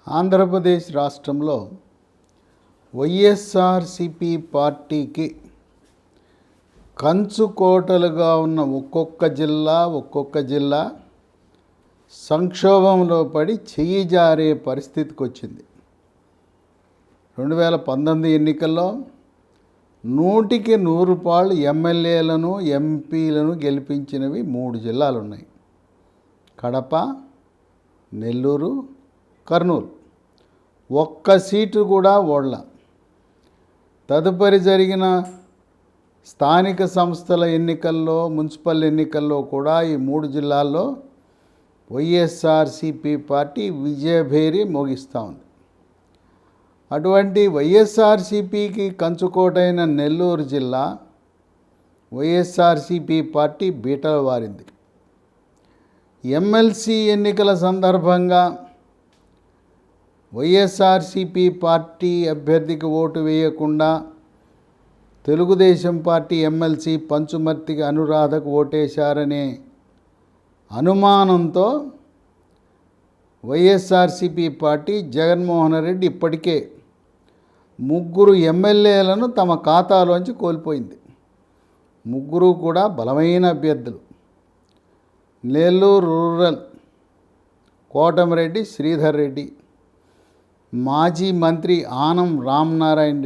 ఆంధ్రప్రదేశ్ రాష్ట్రంలో వైఎస్ఆర్సిపి పార్టీకి కంచుకోటలుగా ఉన్న ఒక్కొక్క జిల్లా సంక్షోభంలో పడి చెయ్యి జారే పరిస్థితికి వచ్చింది. 2019 ఎన్నికల్లో 100కి 100 పాళ్ళు ఎమ్మెల్యేలను ఎంపీలను గెలిపించినవి 3 జిల్లాలు ఉన్నాయి: కడప, నెల్లూరు, కర్నూలు. ఒక్క సీటు కూడా ఓడల. తదుపరి జరిగిన స్థానిక సంస్థల ఎన్నికల్లో, మున్సిపల్ ఎన్నికల్లో కూడా ఈ 3 జిల్లాల్లో వైఎస్ఆర్సిపి పార్టీ విజయభేరి మోగిస్తూ ఉంది. అటువంటి వైఎస్ఆర్సిపికి కంచుకోటైన నెల్లూరు జిల్లా వైఎస్ఆర్సిపి పార్టీ బీటలు వారింది. ఎమ్మెల్సీ ఎన్నికల సందర్భంగా వైఎస్ఆర్సిపి పార్టీ అభ్యర్థికి ఓటు వేయకుండా తెలుగుదేశం పార్టీ ఎమ్మెల్సీ పంచుమర్తికి అనురాధకు ఓటేశారనే అనుమానంతో వైఎస్ఆర్సిపి పార్టీ జగన్మోహన్ రెడ్డి ఇప్పటికే 3 ఎమ్మెల్యేలను తమ ఖాతాలోంచి కోల్పోయింది. 3 కూడా బలమైన అభ్యర్థులు. నెల్లూరు రూరల్ కోటమిరెడ్డి శ్రీధర్ రెడ్డి, మాజీ మంత్రి ఆనం రామనారాయణ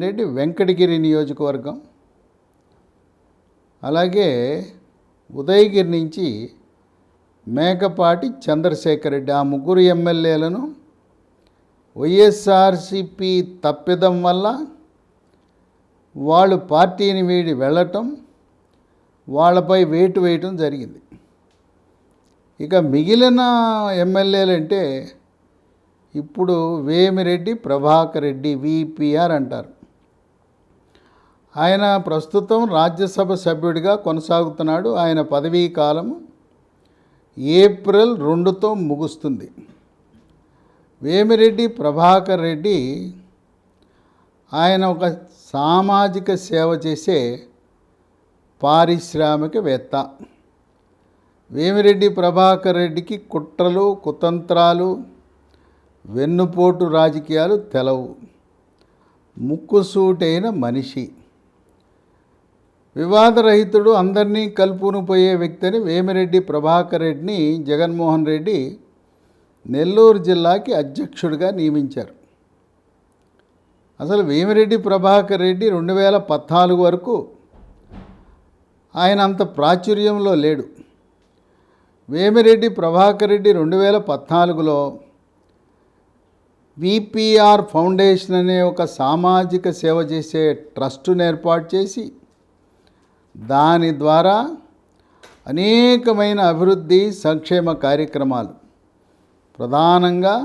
రెడ్డి వెంకటగిరి నియోజకవర్గం, అలాగే ఉదయగిరి నుంచి మేకపాటి చంద్రశేఖర్ రెడ్డి. ఆ 3 ఎమ్మెల్యేలను వైఎస్ఆర్సిపి తప్పిదం వల్ల వాళ్ళు పార్టీని వీడి వెళ్ళటం, వాళ్ళపై వేటు వేయటం జరిగింది. ఇక మిగిలిన ఎమ్మెల్యేలు అంటే ఇప్పుడు వేమిరెడ్డి ప్రభాకర్ రెడ్డి, విపిఆర్ అంటారు. ఆయన ప్రస్తుతం రాజ్యసభ సభ్యుడిగా కొనసాగుతున్నాడు. ఆయన పదవీ కాలం ఏప్రిల్ 2తో ముగుస్తుంది. వేమిరెడ్డి ప్రభాకర్ రెడ్డి ఆయన ఒక సామాజిక సేవ చేసే పారిశ్రామికవేత్త. వేమిరెడ్డి ప్రభాకర్ రెడ్డికి కుట్రలు, కుతంత్రాలు, వెన్నుపోటు రాజకీయాలు తెలవు. ముక్కుసూటైన మనిషి, వివాదరహితుడు, అందరినీ కలుపును పోయే వ్యక్తిని వేమిరెడ్డి ప్రభాకర్ రెడ్డిని జగన్మోహన్ రెడ్డి నెల్లూరు జిల్లాకి అధ్యక్షుడిగా నియమించారు. అసలు వేమిరెడ్డి ప్రభాకర్ రెడ్డి 2014 వరకు ఆయన అంత ప్రాచుర్యంలో లేడు. వేమిరెడ్డి ప్రభాకర్ రెడ్డి 2014లో విపిఆర్ ఫౌండేషన్ అనే ఒక సామాజిక సేవ చేసే ట్రస్టును ఏర్పాటు చేసి దాని ద్వారా అనేకమైన అభివృద్ధి సంక్షేమ కార్యక్రమాలు, ప్రధానంగా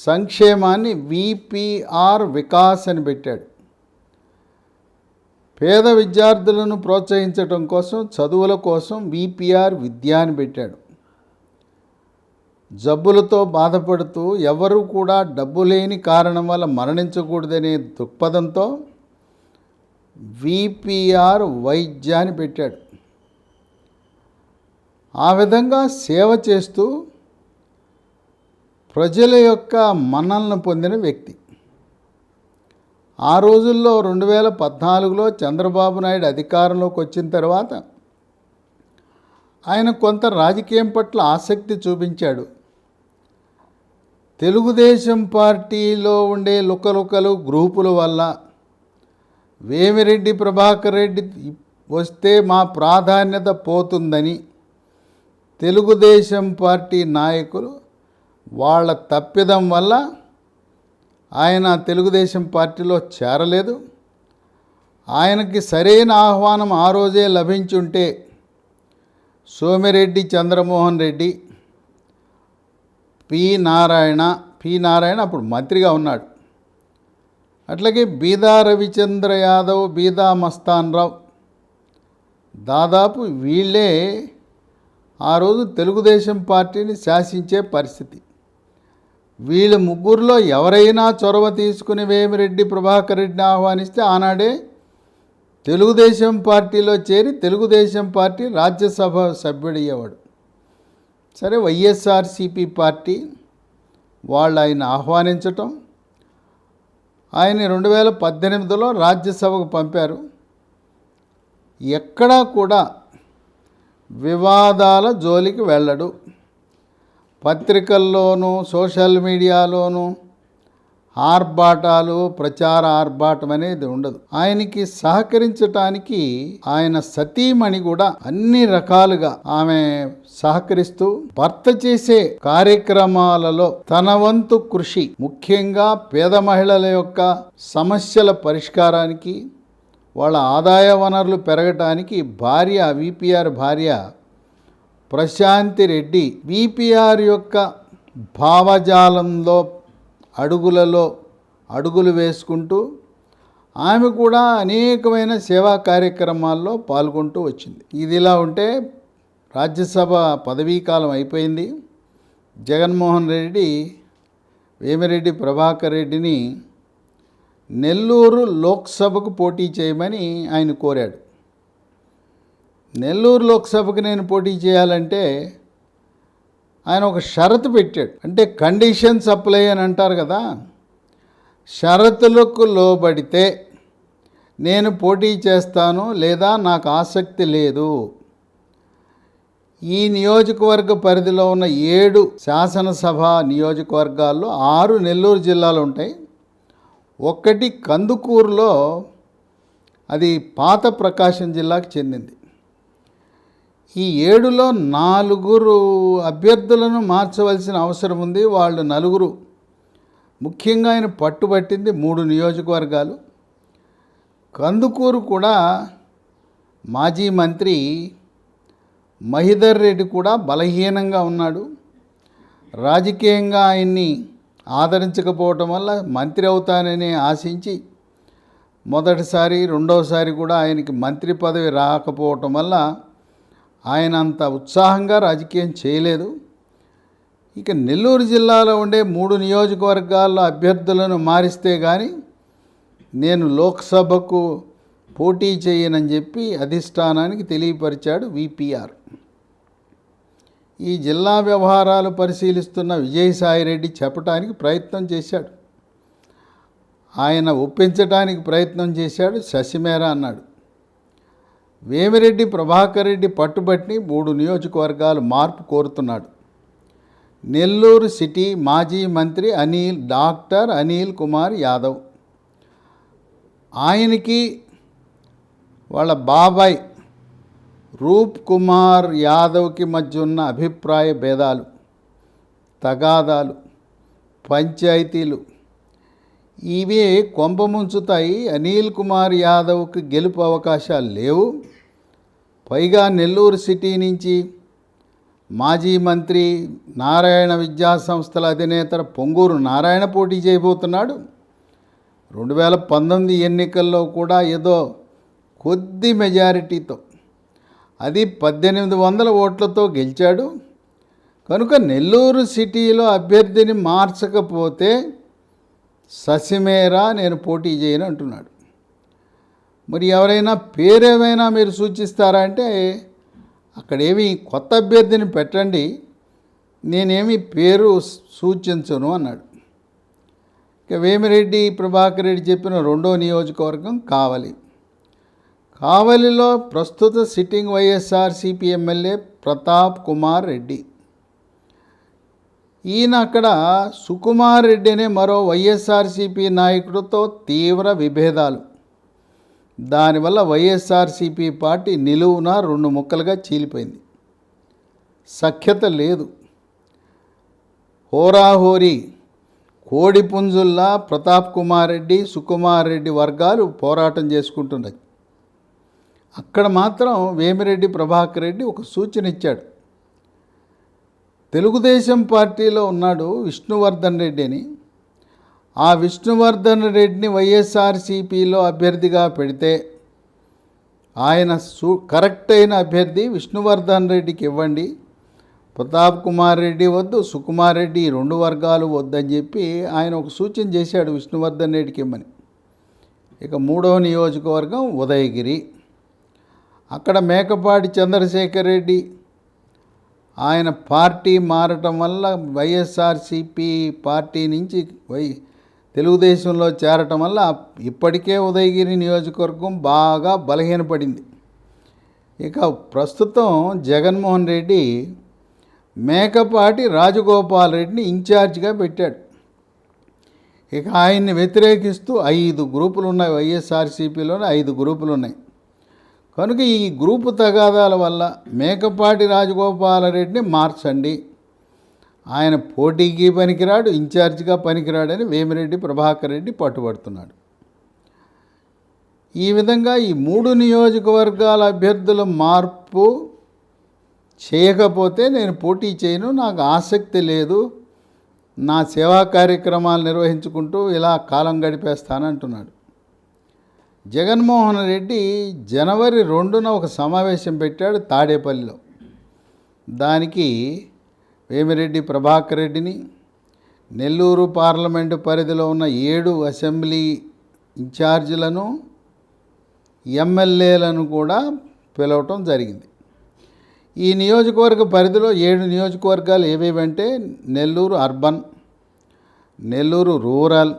సంక్షేమాన్ని విపిఆర్ వికాస్ అని పెట్టాడు. పేద విద్యార్థులను ప్రోత్సహించడం కోసం, చదువుల కోసం విపిఆర్ విద్య అని పెట్టాడు. జబ్బులతో బాధపడుతూ ఎవరు కూడా డబ్బు లేని కారణం వల్ల మరణించకూడదనే దృక్పథంతో విపిఆర్ వైద్యాన్ని పెట్టాడు. ఆ విధంగా సేవ చేస్తూ ప్రజల యొక్క మన్ననలను పొందిన వ్యక్తి. ఆ రోజుల్లో 2014లో చంద్రబాబు నాయుడు అధికారంలోకి వచ్చిన తర్వాత ఆయన కొంత రాజకీయం పట్ల ఆసక్తి చూపించాడు. తెలుగుదేశం పార్టీలో ఉండే లుకలుకలు గ్రూపుల వల్ల వేమిరెడ్డి ప్రభాకర్ రెడ్డి వస్తే మా ప్రాధాన్యత పోతుందని తెలుగుదేశం పార్టీ నాయకులు, వాళ్ళ తప్పిదం వల్ల ఆయన తెలుగుదేశం పార్టీలో చేరలేదు. ఆయనకి సరైన ఆహ్వానం ఆ రోజే లభించుంటే సోమిరెడ్డి చంద్రమోహన్ రెడ్డి, పి నారాయణ అప్పుడు మంత్రిగా ఉన్నాడు. అట్లాగే బీదా రవిచంద్ర యాదవ్, బీదా మస్తాన్ రావు, దాదాపు వీళ్ళే ఆ రోజు తెలుగుదేశం పార్టీని శాసించే పరిస్థితి. వీళ్ళ 3లో ఎవరైనా చొరవ తీసుకుని వేమిరెడ్డి ప్రభాకర్ రెడ్డిని ఆహ్వానిస్తే ఆనాడే తెలుగుదేశం పార్టీలో చేరి తెలుగుదేశం పార్టీ రాజ్యసభ సభ్యుడయ్యేవాడు. సరే, వైఎస్ఆర్సిపి పార్టీ వాళ్ళు ఆయన ఆహ్వానించటం, ఆయన 2018లో రాజ్యసభకు పంపారు. ఎక్కడా కూడా వివాదాల జోలికి వెళ్ళడు. పత్రికల్లోనూ సోషల్ మీడియాలోనూ ఆర్భాటాలు, ప్రచార ఆర్భాటం అనేది ఉండదు. ఆయనకి సహకరించటానికి ఆయన సతీమణి కూడా అన్ని రకాలుగా ఆమె సహకరిస్తూ భర్త చేసే కార్యక్రమాలలో తన వంతు కృషి, ముఖ్యంగా పేద మహిళల యొక్క సమస్యల పరిష్కారానికి, వాళ్ళ ఆదాయ వనరులు పెరగటానికి భార్య, విపిఆర్ భార్య ప్రశాంతి రెడ్డి విపిఆర్ యొక్క భావజాలంలో అడుగులు వేసుకుంటూ ఆమె కూడా అనేకమైన సేవా కార్యక్రమాల్లో పాల్గొంటూ వచ్చింది. ఇదిలా ఉంటే రాజ్యసభ పదవీకాలం అయిపోయింది. జగన్మోహన్ రెడ్డి వేమిరెడ్డి ప్రభాకర్ రెడ్డిని నెల్లూరు లోక్సభకు పోటీ చేయమని ఆయన కోరాడు. నెల్లూరు లోక్సభకు నేను పోటీ చేయాలంటే ఆయన ఒక షరతు పెట్టాడు. అంటే కండిషన్స్ అప్లై అని అంటారు కదా, షరతులకు లోబడితే నేను పోటీ చేస్తాను, లేదా నాకు ఆసక్తి లేదు. ఈ నియోజకవర్గ పరిధిలో ఉన్న 7 శాసనసభ నియోజకవర్గాల్లో 6 నెల్లూరు జిల్లాలు ఉంటాయి. 1 కందుకూరులో, అది పాత ప్రకాశం జిల్లాకు చెందింది. ఈ 7లో 4 అభ్యర్థులను మార్చవలసిన అవసరం ఉంది. వాళ్ళు 4, ముఖ్యంగా ఆయన పట్టుబట్టింది 3 నియోజకవర్గాలు. కందుకూరు కూడా మాజీ మంత్రి మహిదర్ రెడ్డి కూడా బలహీనంగా ఉన్నాడు. రాజకీయంగా ఆయన్ని ఆదరించకపోవటం వల్ల మంత్రి అవుతానని ఆశించి మొదటిసారి, రెండోసారి కూడా ఆయనకి మంత్రి పదవి రాకపోవటం వల్ల ఆయన అంత ఉత్సాహంగా రాజకీయం చేయలేదు. ఇక నెల్లూరు జిల్లాలో ఉండే 3 నియోజకవర్గాల్లో అభ్యర్థులను మారిస్తే కానీ నేను లోక్సభకు పోటీ చేయనని చెప్పి అధిష్టానానికి తెలియపరిచాడు విపిఆర్. ఈ జిల్లా వ్యవహారాలు పరిశీలిస్తున్న విజయసాయిరెడ్డి చెప్పడానికి ప్రయత్నం చేశాడు. ఆయన ఒప్పించడానికి ప్రయత్నం చేశాడు. శశిమేర అన్నాడు. వేమిరెడ్డి ప్రభాకర్ రెడ్డి పట్టుబట్టి 3 నియోజకవర్గాలు మార్పు కోరుతున్నాడు. నెల్లూరు సిటీ మాజీ మంత్రి డాక్టర్ అనిల్ కుమార్ యాదవ్, ఆయనకి వాళ్ళ బాబాయ్ రూప్ కుమార్ యాదవ్కి మధ్య ఉన్న అభిప్రాయ భేదాలు, తగాదాలు, పంచాయతీలు ఇవే కొంపముంచుతాయి. అనిల్ కుమార్ యాదవ్కి గెలుపు అవకాశాలు లేవు. పైగా నెల్లూరు సిటీ నుంచి మాజీ మంత్రి, నారాయణ విద్యా సంస్థల అధినేత పొంగూరు నారాయణ పోటీ చేయబోతున్నాడు. 2019 ఎన్నికల్లో కూడా ఏదో కొద్ది మెజారిటీతో, అది 1800 ఓట్లతో గెలిచాడు. కనుక నెల్లూరు సిటీలో అభ్యర్థిని మార్చకపోతే శశిమేర నేను పోటీ చేయను అంటున్నాడు. మరి ఎవరైనా పేరేమైనా మీరు సూచిస్తారా అంటే అక్కడేమి కొత్త అభ్యర్థిని పెట్టండి, నేనేమి పేరు సూచించను అన్నాడు. ఇక వేమిరెడ్డి ప్రభాకర్ రెడ్డి చెప్పిన 2వ నియోజకవర్గం కావలి. కావలిలో ప్రస్తుత సిట్టింగ్ వైఎస్ఆర్సిపి ఎమ్మెల్యే ప్రతాప్ కుమార్ రెడ్డి. ఈయన అక్కడ సుకుమార్ రెడ్డి అనే మరో వైఎస్ఆర్సిపి నాయకుడితో తీవ్ర విభేదాలు. దానివల్ల వైఎస్ఆర్సిపి పార్టీ నిలువున 2 ముక్కలుగా చీలిపోయింది. సఖ్యత లేదు. హోరాహోరీ కోడిపుంజుల్లా ప్రతాప్ కుమార్ రెడ్డి, సుకుమార్ రెడ్డి వర్గాలు పోరాటం చేసుకుంటున్నాయి. అక్కడ మాత్రం వేమిరెడ్డి ప్రభాకర్ రెడ్డి ఒక సూచన ఇచ్చాడు. తెలుగుదేశం పార్టీలో ఉన్నాడు విష్ణువర్ధన్ రెడ్డి అని. ఆ విష్ణువర్ధన్ రెడ్డిని వైఎస్ఆర్సిపిలో అభ్యర్థిగా పెడితే ఆయన కరెక్ట్ అయిన అభ్యర్థి విష్ణువర్ధన్ రెడ్డికి ఇవ్వండి, ప్రతాప్ కుమార్ రెడ్డి వద్దు, సుకుమార్ రెడ్డి 2 వర్గాలు వద్దని చెప్పి ఆయన ఒక సూచన చేశాడు విష్ణువర్ధన్ రెడ్డికి ఇవ్వమని. ఇక 3వ నియోజకవర్గం ఉదయగిరి. అక్కడ మేకపాటి చంద్రశేఖర్ రెడ్డి, ఆయన పార్టీ మారటం వల్ల వైఎస్ఆర్సీపీ పార్టీ నుంచి తెలుగుదేశంలో చేరటం వల్ల ఇప్పటికే ఉదయగిరి నియోజకవర్గం బాగా బలహీనపడింది. ఇక ప్రస్తుతం జగన్మోహన్ రెడ్డి మేకపాటి రాజగోపాల్ రెడ్డిని ఇన్ఛార్జిగా పెట్టాడు. ఇక ఆయన్ని వ్యతిరేకిస్తూ 5 గ్రూపులు ఉన్నాయి. వైఎస్ఆర్సీపీలోనే 5 గ్రూపులు ఉన్నాయి. కనుక ఈ గ్రూపు తగాదాల వల్ల మేకపాటి రాజగోపాలరెడ్డిని మార్చండి, ఆయన పోటీకి పనికిరాడు, ఇన్ఛార్జిగా పనికిరాడని వేమిరెడ్డి ప్రభాకర్ రెడ్డి పట్టుబడుతున్నాడు. ఈ విధంగా ఈ 3 నియోజకవర్గాల అభ్యర్థుల మార్పు చేయకపోతే నేను పోటీ చేయను, నాకు ఆసక్తి లేదు, నా సేవా కార్యక్రమాలు నిర్వహించుకుంటూ ఇలా కాలం గడిపేస్తానంటున్నాడు. జగన్మోహన్ రెడ్డి జనవరి 2న ఒక సమావేశం పెట్టాడు తాడేపల్లిలో. దానికి వేమిరెడ్డి ప్రభాకర్ రెడ్డిని, నెల్లూరు పార్లమెంటు పరిధిలో ఉన్న 7 అసెంబ్లీ ఇన్ఛార్జీలను, ఎమ్మెల్యేలను కూడా పిలవటం జరిగింది. ఈ నియోజకవర్గ పరిధిలో 7 నియోజకవర్గాలు ఏవేవంటే నెల్లూరు అర్బన్, నెల్లూరు రూరల్,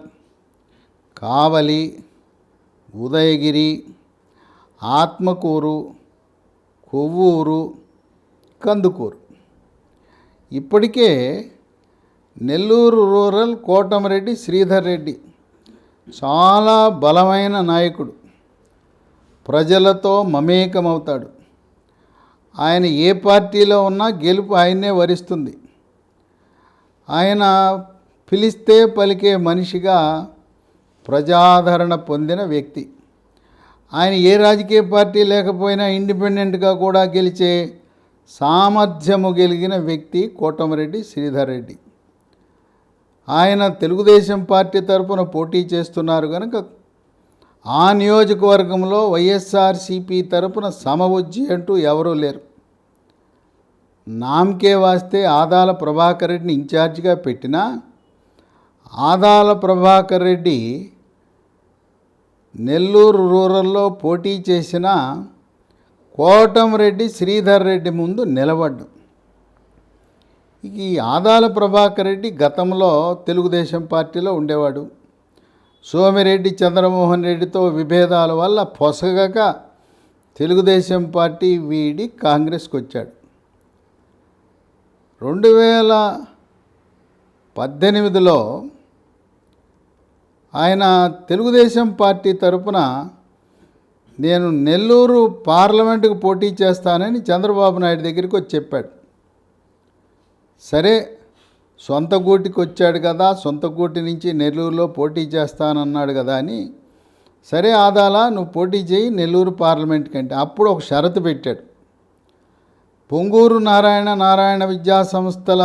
కావలి, ఉదయగిరి, ఆత్మకూరు, కొవ్వూరు, కందుకూరు. ఇప్పటికే నెల్లూరు రూరల్ కోటమిరెడ్డి శ్రీధర్ రెడ్డి చాలా బలమైన నాయకుడు, ప్రజలతో మమేకమవుతాడు. ఆయన ఏ పార్టీలో ఉన్నా గెలుపు ఆయన్నే వరిస్తుంది. ఆయన పిలిస్తే పలికే మనిషిగా ప్రజాదరణ పొందిన వ్యక్తి. ఆయన ఏ రాజకీయ పార్టీ లేకపోయినా ఇండిపెండెంట్గా కూడా గెలిచే సామర్థ్యము కలిగిన వ్యక్తి కోటమిరెడ్డి శ్రీధర్ రెడ్డి. ఆయన తెలుగుదేశం పార్టీ తరఫున పోటీ చేస్తున్నారు కనుక ఆ నియోజకవర్గంలో వైఎస్ఆర్సీపీ తరఫున సమవుజ్జి అంటూ ఎవరూ లేరు. నామకే వాస్తే ఆదాల ప్రభాకర్ రెడ్డిని ఇన్ఛార్జిగా పెట్టినా ఆదాల ప్రభాకర్ రెడ్డి నెల్లూరు రూరల్లో పోటీ చేసిన కోటమిరెడ్డి శ్రీధర్ రెడ్డి ముందు నిలబడ్డం. ఈ ఆదాల ప్రభాకర్ రెడ్డి గతంలో తెలుగుదేశం పార్టీలో ఉండేవాడు. సోమిరెడ్డి చంద్రమోహన్ రెడ్డితో విభేదాల వల్ల పొసగక తెలుగుదేశం పార్టీ వీడి కాంగ్రెస్కి వచ్చాడు. 2018లో ఆయన తెలుగుదేశం పార్టీ తరఫున నేను నెల్లూరు పార్లమెంటుకు పోటీ చేస్తానని చంద్రబాబు నాయుడు దగ్గరికి వచ్చి చెప్పాడు. సరే, సొంత గూటికి వచ్చాడు కదా, సొంత గూటి నుంచి నెల్లూరులో పోటీ చేస్తానన్నాడు కదా అని, సరే ఆదాలా నువ్వు పోటీ చేయి నెల్లూరు పార్లమెంట్ కంటే. అప్పుడు ఒక షరతు పెట్టాడు. పొంగూరు నారాయణ విద్యా సంస్థల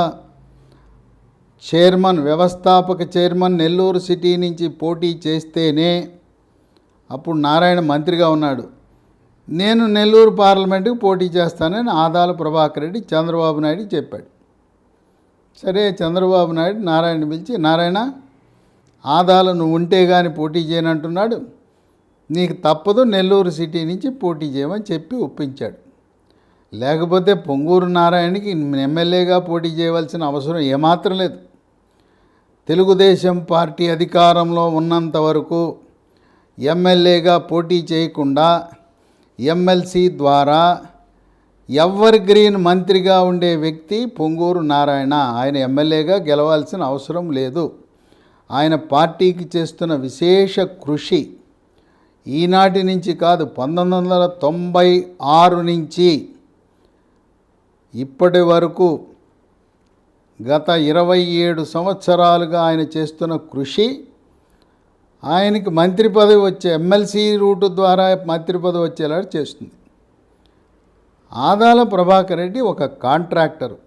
చైర్మన్, వ్యవస్థాపక చైర్మన్ నెల్లూరు సిటీ నుంచి పోటీ చేస్తేనే, అప్పుడు నారాయణ మంత్రిగా ఉన్నాడు, నేను నెల్లూరు పార్లమెంటుకు పోటీ చేస్తానని ఆదాల ప్రభాకర్ రెడ్డి చంద్రబాబు నాయుడు చెప్పాడు. సరే, చంద్రబాబు నాయుడు నారాయణ పిలిచి, నారాయణ ఆదాల నువ్వు ఉంటే కానీ పోటీ చేయనంటున్నాడు, నీకు తప్పదు నెల్లూరు సిటీ నుంచి పోటీ చేయమని చెప్పి ఒప్పించాడు. లేకపోతే పొంగూరు నారాయణకి ఎమ్మెల్యేగా పోటీ చేయవలసిన అవసరం ఏమాత్రం లేదు. తెలుగుదేశం పార్టీ అధికారంలో ఉన్నంత వరకు ఎమ్మెల్యేగా పోటీ చేయకుండా ఎమ్మెల్సీ ద్వారా ఎవర్ గ్రీన్ మంత్రిగా ఉండే వ్యక్తి పొంగూరు నారాయణ. ఆయన ఎమ్మెల్యేగా గెలవాల్సిన అవసరం లేదు. ఆయన పార్టీకి చేస్తున్న విశేష కృషి ఈనాటి నుంచి కాదు, 1996 నుంచి ఇప్పటి వరకు గత 27 సంవత్సరాలుగా ఆయన చేస్తున్న కృషి ఆయనకి మంత్రి పదవి వచ్చే, ఎమ్మెల్సీ రూటు ద్వారా మంత్రి పదవి వచ్చేలా చేస్తుంది. ఆదాల ప్రభాకర్ రెడ్డి ఒక కాంట్రాక్టరు,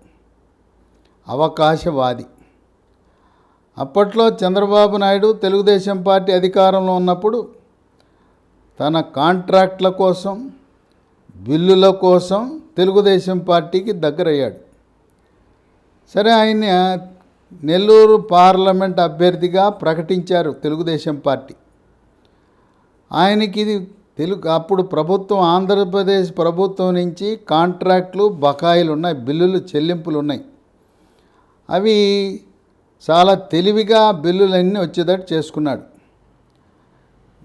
అవకాశవాది. అప్పట్లో చంద్రబాబు నాయుడు తెలుగుదేశం పార్టీ అధికారంలో ఉన్నప్పుడు తన కాంట్రాక్ట్ల కోసం, బిల్లుల కోసం తెలుగుదేశం పార్టీకి దగ్గరయ్యాడు. సరే, ఆయన్ని నెల్లూరు పార్లమెంట్ అభ్యర్థిగా ప్రకటించారు తెలుగుదేశం పార్టీ. ఆయనకి ఇది అప్పుడు ప్రభుత్వం ఆంధ్రప్రదేశ్ ప్రభుత్వం నుంచి కాంట్రాక్ట్లు బకాయిలు ఉన్నాయి, బిల్లులు చెల్లింపులు ఉన్నాయి. అవి చాలా తెలివిగా బిల్లులన్నీ వచ్చేటట్టు చేసుకున్నాడు.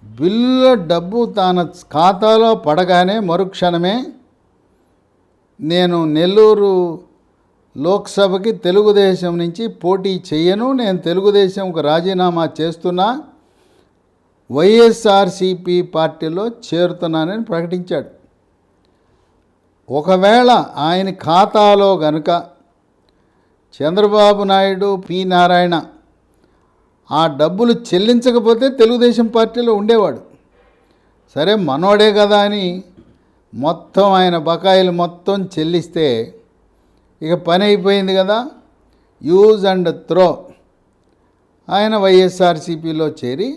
బిల్లుల డబ్బు తన ఖాతాలో పడగానే మరుక్షణమే నేను నెల్లూరు లోక్సభకి తెలుగుదేశం నుంచి పోటీ చేయను, నేను తెలుగుదేశంకు రాజీనామా చేస్తున్నా, వైఎస్ఆర్సిపి పార్టీలో చేరుతున్నానని ప్రకటించాడు. ఒకవేళ ఆయన ఖాతాలో గనుక చంద్రబాబు నాయుడు, పి నారాయణ ఆ డబ్బులు చెల్లించకపోతే తెలుగుదేశం పార్టీలో ఉండేవాడు. సరే మనోడే కదా అని మొత్తం ఆయన బకాయిలు మొత్తం చెల్లిస్తే ఇక పని అయిపోయింది కదా, యూజ్ అండ్ త్రో. ఆయన వైఎస్ఆర్సిపిలో చేరి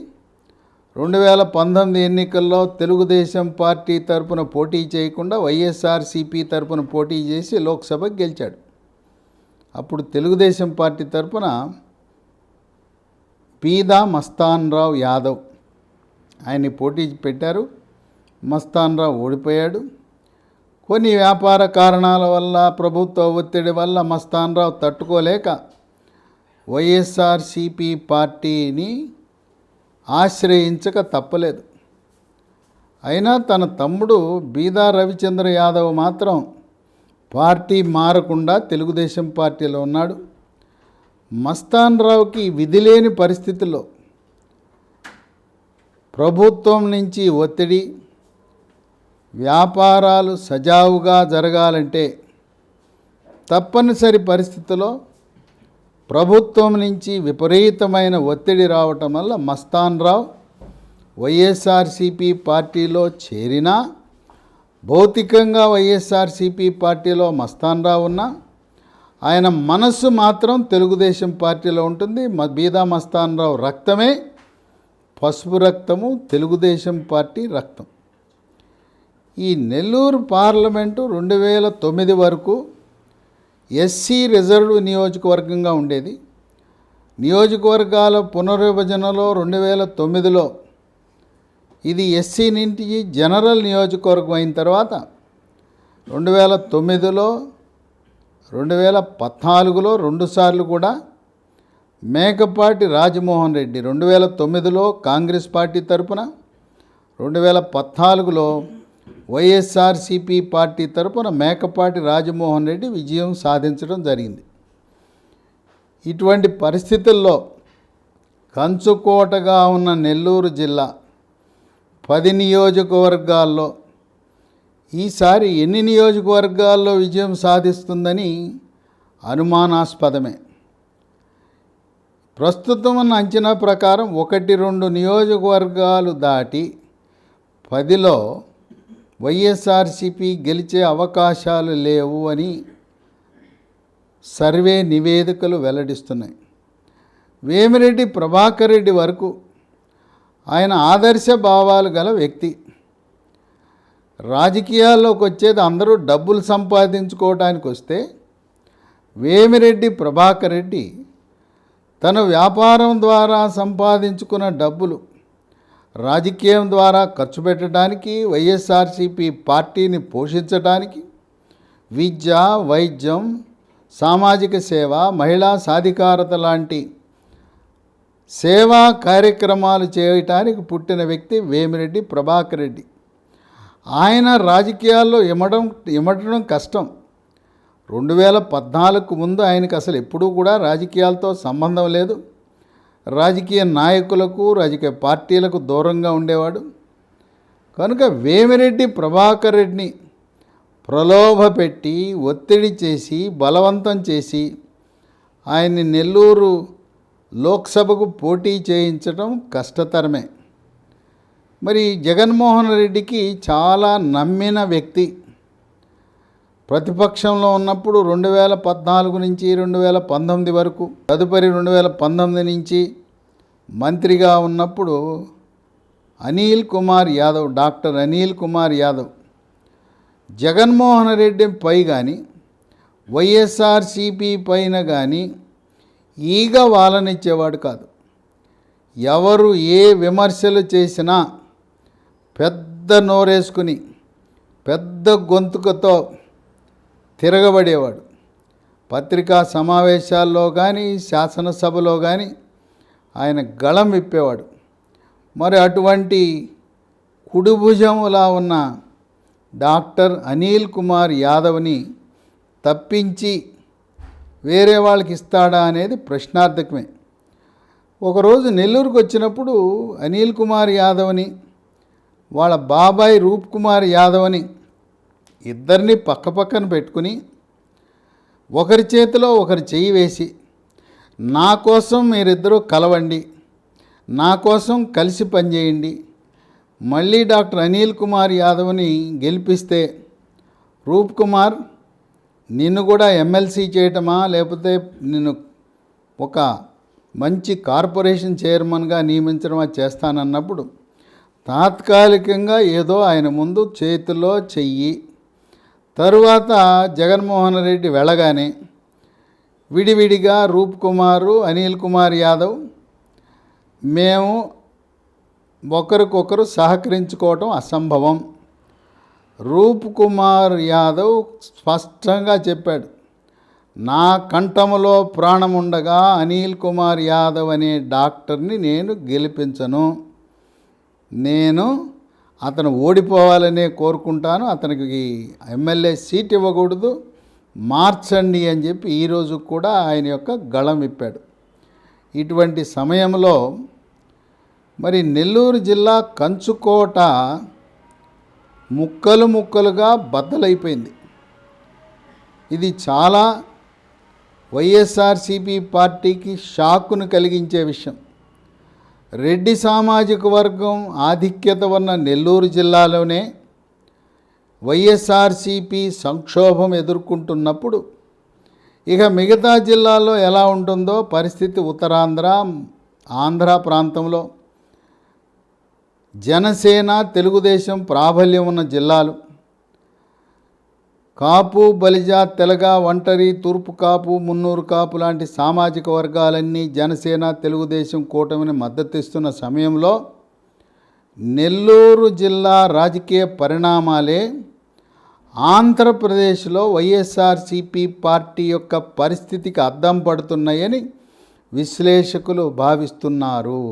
2019 ఎన్నికల్లో తెలుగుదేశం పార్టీ తరపున పోటీ చేయకుండా వైఎస్ఆర్సిపి తరపున పోటీ చేసి లోక్సభకు గెలిచాడు. అప్పుడు తెలుగుదేశం పార్టీ తరపున పీదా మస్తాన్ రావు యాదవ్ ఆయన్ని పోటీ పెట్టారు. మస్తాన్ రావు ఓడిపోయాడు. కొన్ని వ్యాపార కారణాల వల్ల, ప్రభుత్వ ఒత్తిడి వల్ల మస్తాన్ రావు తట్టుకోలేక వైఎస్ఆర్సిపి పార్టీని ఆశ్రయించక తప్పలేదు. అయినా తన తమ్ముడు బీదా రవిచంద్ర యాదవ్ మాత్రం పార్టీ మారకుండా తెలుగుదేశం పార్టీలో ఉన్నాడు. మస్తాన్ రావుకి విధి లేని పరిస్థితుల్లో ప్రభుత్వం నుంచి ఒత్తిడి, వ్యాపారాలు సజావుగా జరగాలంటే తప్పనిసరి పరిస్థితుల్లో ప్రభుత్వం నుంచి విపరీతమైన ఒత్తిడి రావటం వల్ల మస్తాన్ రావు వైఎస్ఆర్సిపి పార్టీలో చేరినా, భౌతికంగా వైఎస్ఆర్సిపి పార్టీలో మస్తాన్ రావు ఉన్నా, ఆయన మనస్సు మాత్రం తెలుగుదేశం పార్టీలో ఉంటుంది. బీదా మస్తాన్ రావు రక్తమే పసుపు రక్తము, తెలుగుదేశం పార్టీ రక్తం. ఈ నెల్లూరు పార్లమెంటు 2009 వరకు ఎస్సీ రిజర్వ్ నియోజకవర్గంగా ఉండేది. నియోజకవర్గాల పునర్విభజనలో 2009లో ఇది ఎస్సీ నుంచి జనరల్ నియోజకవర్గం అయిన తర్వాత 2009లో 2014లో రెండుసార్లు కూడా మేకపాటి రాజమోహన్ రెడ్డి 2009లో కాంగ్రెస్ పార్టీ తరపున, 2014లో వైఎస్ఆర్సిపి పార్టీ తరపున మేకపాటి రాజమోహన్ రెడ్డి విజయం సాధించడం జరిగింది. ఇటువంటి పరిస్థితుల్లో కంచుకోటగా ఉన్న నెల్లూరు జిల్లా 10 నియోజకవర్గాల్లో ఈసారి ఎన్ని నియోజకవర్గాల్లో విజయం సాధిస్తుందని అనుమానాస్పదమే. ప్రస్తుతం ఉన్న అంచనా ప్రకారం 1-2 నియోజకవర్గాలు దాటి 10లో వైఎస్ఆర్సిపి గెలిచే అవకాశాలు లేవు అని సర్వే నివేదికలు వెల్లడిస్తున్నాయి. వేమిరెడ్డి ప్రభాకర్ రెడ్డి వరకు ఆయన ఆదర్శ భావాలు గల వ్యక్తి. రాజకీయాల్లోకి వచ్చేది అందరూ డబ్బులు సంపాదించుకోవడానికి వస్తే, వేమిరెడ్డి ప్రభాకర్ రెడ్డి తన వ్యాపారం ద్వారా సంపాదించుకున్న డబ్బులు రాజకీయం ద్వారా ఖర్చు పెట్టడానికి, వైఎస్ఆర్సిపి పార్టీని పోషించడానికి, విద్య, వైద్యం, సామాజిక సేవ, మహిళా సాధికారత లాంటి సేవా కార్యక్రమాలు చేయటానికి పుట్టిన వ్యక్తి వేమిరెడ్డి ప్రభాకర్ రెడ్డి. ఆయన రాజకీయాల్లో ఇమడడం కష్టం. 2014కు ముందు ఆయనకు అసలు ఎప్పుడూ కూడా రాజకీయాలతో సంబంధం లేదు. రాజకీయ నాయకులకు, రాజకీయ పార్టీలకు దూరంగా ఉండేవాడు. కనుక వేమిరెడ్డి ప్రభాకర్ రెడ్డిని ప్రలోభపెట్టి, ఒత్తిడి చేసి, బలవంతం చేసి ఆయన్ని నెల్లూరు లోక్సభకు పోటీ చేయించడం కష్టతరమే. మరి జగన్మోహన్ రెడ్డికి చాలా నమ్మిన వ్యక్తి. ప్రతిపక్షంలో ఉన్నప్పుడు 2014 నుంచి 2019 వరకు, తదుపరి 2019 నుంచి మంత్రిగా ఉన్నప్పుడు అనిల్ కుమార్ యాదవ్, డాక్టర్ అనిల్ కుమార్ యాదవ్ జగన్మోహన్ రెడ్డి పై కానీ, వైఎస్ఆర్సిపి పైన కానీ ఈగ వాలనిచ్చేవాడు కాదు. ఎవరు ఏ విమర్శలు చేసినా పెద్ద నోరేసుకుని పెద్ద గొంతుకతో తిరగబడేవాడు. పత్రికా సమావేశాల్లో కానీ శాసనసభలో కానీ ఆయన గళం విప్పేవాడు. మరి అటువంటి కుడిభుజములా ఉన్న డాక్టర్ అనిల్ కుమార్ యాదవ్ని తప్పించి వేరే వాళ్ళకి ఇస్తాడా అనేది ప్రశ్నార్థకమే. ఒకరోజు నెల్లూరుకు వచ్చినప్పుడు అనిల్ కుమార్ యాదవ్ని వాళ్ళ బాబాయ్ రూప్ కుమార్ యాదవ్ని ఇద్దరిని పక్కపక్కన పెట్టుకుని ఒకరి చేతిలో ఒకరి చెయ్యి వేసి, నా కోసం మీరిద్దరూ కలవండి, నా కోసం కలిసి పనిచేయండి, మళ్ళీ డాక్టర్ అనిల్ కుమార్ యాదవ్ని గెలిపిస్తే రూప్ కుమార్ నిన్ను కూడా ఎమ్మెల్సీ చేయటమా లేకపోతే నిన్ను ఒక మంచి కార్పొరేషన్ చైర్మన్గా నియమించడమా చేస్తానన్నప్పుడు తాత్కాలికంగా ఏదో ఆయన ముందు చేతిలో చెయ్యి, తరువాత జగన్మోహన్ రెడ్డి వెళ్ళగానే విడివిడిగా రూప్ కుమారు అనిల్ కుమార్ యాదవ్ మేము ఒకరికొకరు సహకరించుకోవటం అసంభవం. రూప్ కుమార్ యాదవ్ స్పష్టంగా చెప్పాడు, నా కంఠములో ప్రాణం ఉండగా అనిల్ కుమార్ యాదవ్ అనే డాక్టర్ని నేను గెలిపించను, నేను అతను ఓడిపోవాలనే కోరుకుంటాను, అతనికి ఎమ్మెల్యే సీట్ ఇవ్వకూడదు, మార్చండి అని చెప్పి ఈరోజు కూడా ఆయన యొక్క గళం విప్పాడు. ఇటువంటి సమయంలో మరి నెల్లూరు జిల్లా కంచుకోట ముక్కలు ముక్కలుగా బద్దలైపోయింది. ఇది చాలా వైఎస్ఆర్సీపీ పార్టీకి షాకును కలిగించే విషయం. రెడ్డి సామాజిక వర్గం ఆధిక్యత ఉన్న నెల్లూరు జిల్లాలోనే వైఎస్ఆర్సీపీ సంక్షోభం ఎదుర్కొంటున్నప్పుడు ఇక మిగతా జిల్లాల్లో ఎలా ఉంటుందో పరిస్థితి ఉత్తరాంధ్ర, ఆంధ్ర ప్రాంతంలో జనసేన తెలుగుదేశం ప్రాబల్యం ఉన్న జిల్లాలు, కాపు బలిజ తెలగ ఒంటరి తూర్పు కాపు మున్నూరు కాపు లాంటి సామాజిక వర్గాలన్నీ జనసేన తెలుగుదేశం కూటమిని మద్దతిస్తున్న సమయంలో నెల్లూరు జిల్లా రాజకీయ పరిణామాలే ఆంధ్రప్రదేశ్లో వైఎస్ఆర్సీపీ పార్టీ యొక్క పరిస్థితికి అద్దం పడుతున్నాయని విశ్లేషకులు భావిస్తున్నారు.